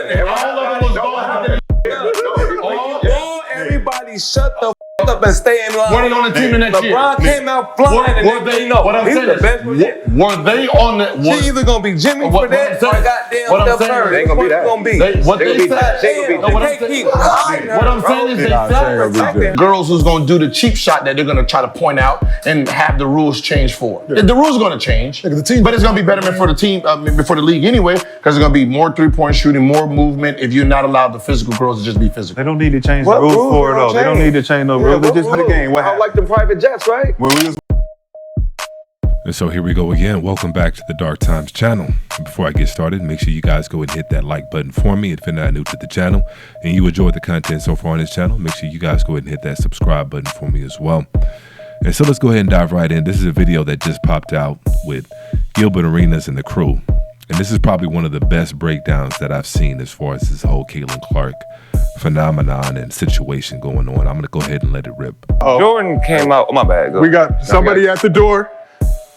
telling it. All of them was gone. Everybody shut the up and stay in line. Were they on the team the next year? LeBron came out flying What I'm saying is, were they on the? She either gonna be Jimmy for that or goddamn Steph Curry. They ain't gonna be that. What I'm saying is they felt girls who's gonna do the cheap shot that they're gonna try to point out and have the rules change for. Yeah. The rules are gonna change, but it's gonna be betterment for the team, for the league anyway, because it's gonna be more three-point shooting, more movement. If you're not allowed the physical girls to just be physical, they don't need to change the rules for it though. They don't need to change no rules. They just the game. I like the private jets, right? And so here we go again. Welcome back to the Dark Times channel. And before I get started, make sure you guys go and hit that like button for me if you're not new to the channel and you enjoyed the content so far on this channel. Make sure you guys go ahead and hit that subscribe button for me as well. And so let's go ahead and dive right in. This is a video that just popped out with Gilbert Arenas and the crew. And this is probably one of the best breakdowns that I've seen as far as this whole Caitlin Clark phenomenon and situation going on. I'm going to go ahead and let it rip. Jordan came out. My bad. We got somebody at the door.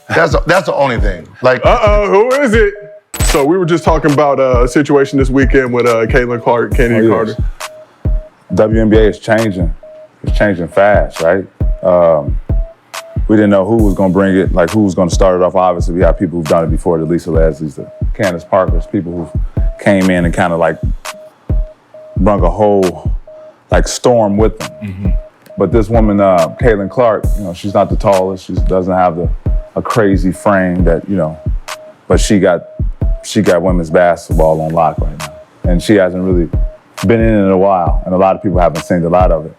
that's the only thing. Like, who is it? So we were just talking about a situation this weekend with Caitlin Clark, Kennedy Carter. WNBA is changing. It's changing fast, right? We didn't know who was going to bring it, like who was going to start it off. Obviously, we have people who've done it before, the Lisa Leslie's, the Candace Parkers, people who came in and kind of like brung a whole like storm with them. Mm-hmm. But this woman, Caitlin Clark, you know, she's not the tallest. She doesn't have a crazy frame that, you know, but she got women's basketball on lock right now. And she hasn't really been in a while, and a lot of people haven't seen a lot of it.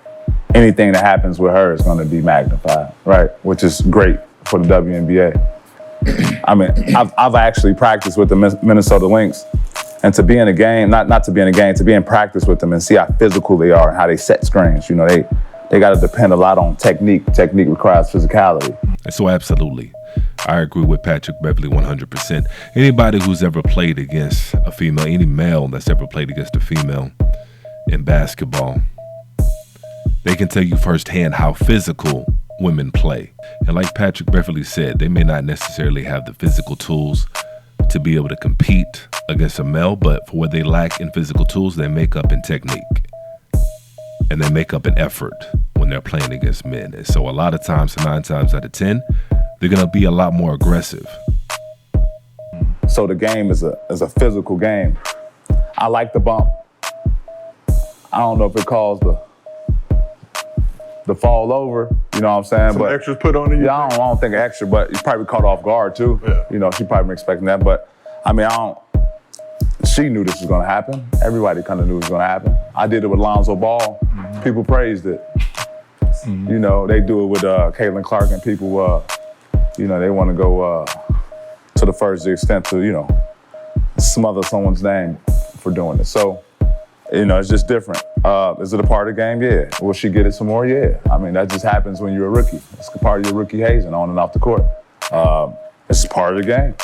Anything that happens with her is going to be magnified, right? Which is great for the WNBA. I mean, I've actually practiced with the Minnesota Lynx, and to be in a game, not to be in a game, to be in practice with them and see how physical they are and how they set screens. You know, they got to depend a lot on technique. Technique requires physicality. So absolutely. I agree with Patrick Beverly 100%. Anybody who's ever played against a female, any male that's ever played against a female in basketball, they can tell you firsthand how physical women play. And like Patrick Beverly said, they may not necessarily have the physical tools to be able to compete against a male, but for what they lack in physical tools, they make up in technique. And they make up in effort when they're playing against men. And so a lot of times, 9 times out of 10, they're gonna be a lot more aggressive. So the game is a physical game. I like the bump. I don't know if it calls the fall over, you know what I'm saying? Some extras put on you? Yeah, I don't think extra, but you probably caught off guard too. Yeah. You know, she probably been expecting that, but I mean, she knew this was gonna happen. Everybody kind of knew it was gonna happen. I did it with Lonzo Ball. Mm-hmm. People praised it. Mm-hmm. You know, they do it with Caitlin Clark, and people, you know, they want to go to the first extent to, you know, smother someone's name for doing it. So, you know, it's just different. Is it a part of the game? Yeah. Will she get it some more? Yeah. I mean, that just happens when you're a rookie. It's part of your rookie hazing on and off the court. It's part of the game.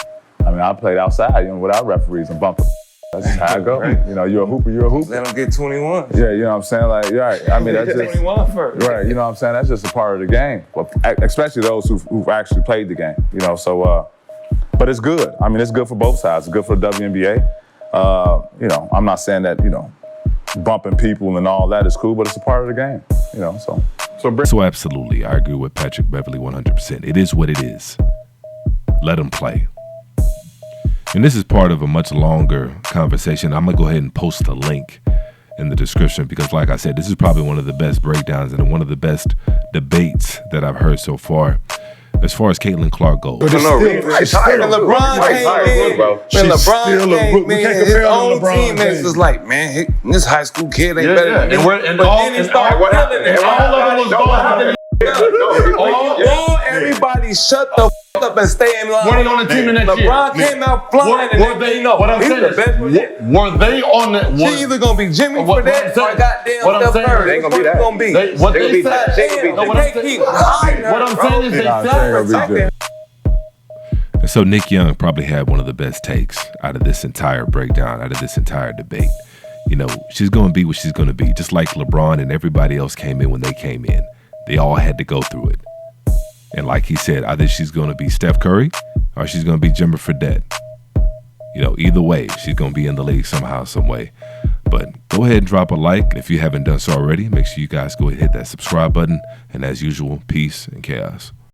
I mean, I played outside, you know, without referees and bumping. That's just how it goes. Right. You know, you're a hooper, you're a hooper. Let them get 21. Yeah, you know what I'm saying? Like, right. I mean, that's just 21 first. Right, you know what I'm saying? That's just a part of the game. Well, especially those who've actually played the game, you know, so, but it's good. I mean, it's good for both sides. It's good for the WNBA. You know, I'm not saying that, you know, bumping people and all that is cool, but it's a part of the game, you know, so. So absolutely, I agree with Patrick Beverly 100%. It is what it is. Let them play. And this is part of a much longer conversation. I'm going to go ahead and post a link in the description because, like I said, this is probably one of the best breakdowns and one of the best debates that I've heard so far as Caitlin Clark goes. But it's still LeBron came in, his own teammates was like, man, this high school kid ain't better than me. But then he started killing it. All of them was gone. Everybody shut the up and stay in line. Were they on the team the next year? LeBron came out flying and were they on the? She either gonna be Jimmy for that or goddamn Steph Curry. They ain't gonna be that. Gonna be. What I'm saying is they said. And so Nick Young probably had one of the best takes out of this entire breakdown, out of this entire debate. You know, she's going to be what she's going to be, just like LeBron and everybody else came in when they came in. They all had to go through it. And like he said, either she's going to be Steph Curry or she's going to be Jimmer Fredette. either way, she's going to be in the league somehow, some way. But go ahead and drop a like. If you haven't done so already, make sure you guys go ahead and hit that subscribe button. And as usual, peace and chaos.